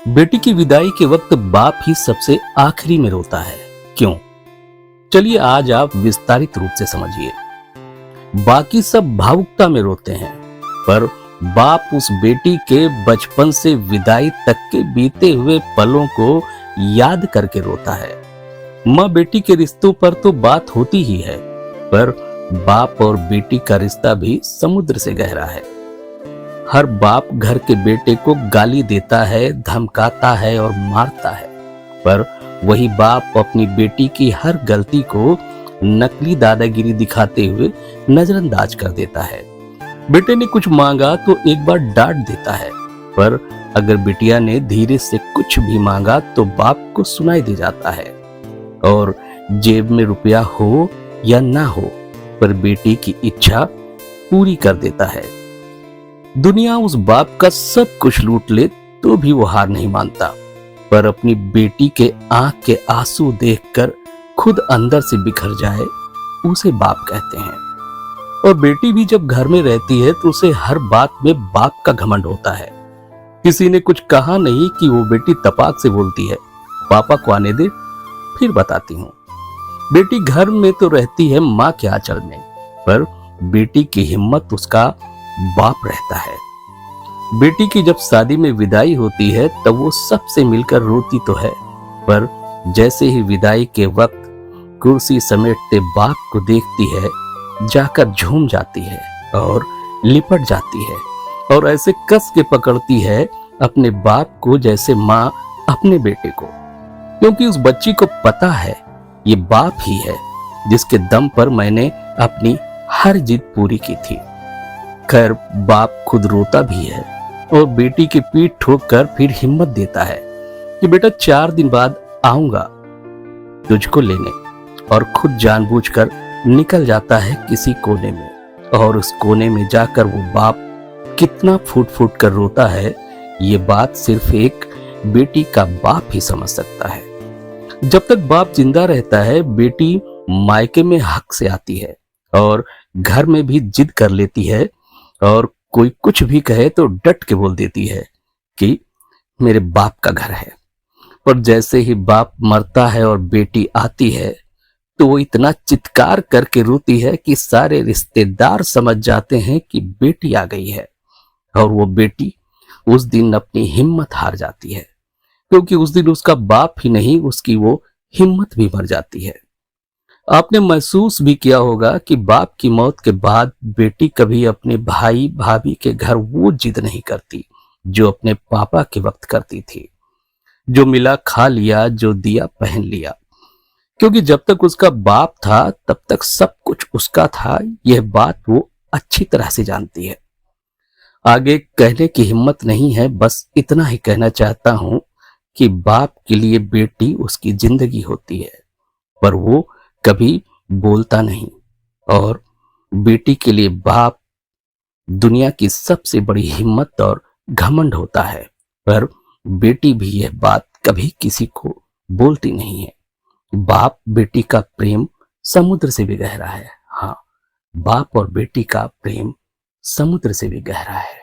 बेटी की विदाई के वक्त बाप ही सबसे आखिरी में रोता है। क्यों? चलिए आज आप विस्तारित रूप से समझिए। बाकी सब भावुकता में रोते हैं, पर बाप उस बेटी के बचपन से विदाई तक के बीते हुए पलों को याद करके रोता है। माँ बेटी के रिश्तों पर तो बात होती ही है, पर बाप और बेटी का रिश्ता भी समुद्र से गहरा है। हर बाप घर के बेटे को गाली देता है, धमकाता है और मारता है, पर वही बाप अपनी बेटी की हर गलती को नकली दादागिरी दिखाते हुए नजरअंदाज कर देता है। बेटे ने कुछ मांगा तो एक बार डांट देता है, पर अगर बिटिया ने धीरे से कुछ भी मांगा तो बाप को सुनाई दे जाता है। और जेब में रुपया हो या ना हो, पर बेटी की इच्छा पूरी कर देता है। दुनिया उस बाप का सब कुछ लूट ले तो भी वो हार नहीं मानता, पर अपनी बेटी के आंख के आंसू देखकर खुद अंदर से बिखर जाए उसे बाप कहते हैं। और बेटी भी जब घर में रहती है तो उसे हर बात में बाप का घमंड होता है। किसी ने कुछ कहा नहीं कि वो बेटी तपाक से बोलती है, पापा को आने दे फिर बताती हूँ। बेटी घर में तो रहती है माँ के आंचल में, पर बेटी की हिम्मत उसका बाप रहता है। बेटी की जब शादी में विदाई होती है तब वो सबसे मिलकर रोती तो है, पर जैसे ही विदाई के वक्त कुर्सी समेटते बाप को देखती है, जाकर झूम जाती है और लिपट जाती है और ऐसे कस के पकड़ती है अपने बाप को जैसे माँ अपने बेटे को, क्योंकि उस बच्ची को पता है ये बाप ही है जिसके दम पर मैंने अपनी हर जिद पूरी की थी। खैर बाप खुद रोता भी है और बेटी की पीठ ठोक कर फिर हिम्मत देता है कि बेटा 4 दिन बाद आऊंगा तुझको लेने, और खुद जानबूझकर निकल जाता है किसी कोने में। और उस कोने में जाकर वो बाप कितना फूट फूट कर रोता है, ये बात सिर्फ एक बेटी का बाप ही समझ सकता है। जब तक बाप जिंदा रहता है बेटी मायके में हक से आती है और घर में भी जिद कर लेती है, और कोई कुछ भी कहे तो डट के बोल देती है कि मेरे बाप का घर है। और जैसे ही बाप मरता है और बेटी आती है तो वो इतना चित्कार करके रोती है कि सारे रिश्तेदार समझ जाते हैं कि बेटी आ गई है। और वो बेटी उस दिन अपनी हिम्मत हार जाती है, क्योंकि उस दिन उसका बाप ही नहीं उसकी वो हिम्मत भी मर जाती है। आपने महसूस भी किया होगा कि बाप की मौत के बाद बेटी कभी अपने भाई भाभी के घर वो जिद नहीं करती जो अपने पापा के वक्त करती थी। जो मिला खा लिया, जो दिया पहन लिया, क्योंकि जब तक उसका बाप था तब तक सब कुछ उसका था। यह बात वो अच्छी तरह से जानती है। आगे कहने की हिम्मत नहीं है, बस इतना ही कहना चाहता हूं कि बाप के लिए बेटी उसकी जिंदगी होती है, पर वो कभी बोलता नहीं। और बेटी के लिए बाप दुनिया की सबसे बड़ी हिम्मत और घमंड होता है, पर बेटी भी यह बात कभी किसी को बोलती नहीं है। बाप बेटी का प्रेम समुद्र से भी गहरा है। हाँ, बाप और बेटी का प्रेम समुद्र से भी गहरा है।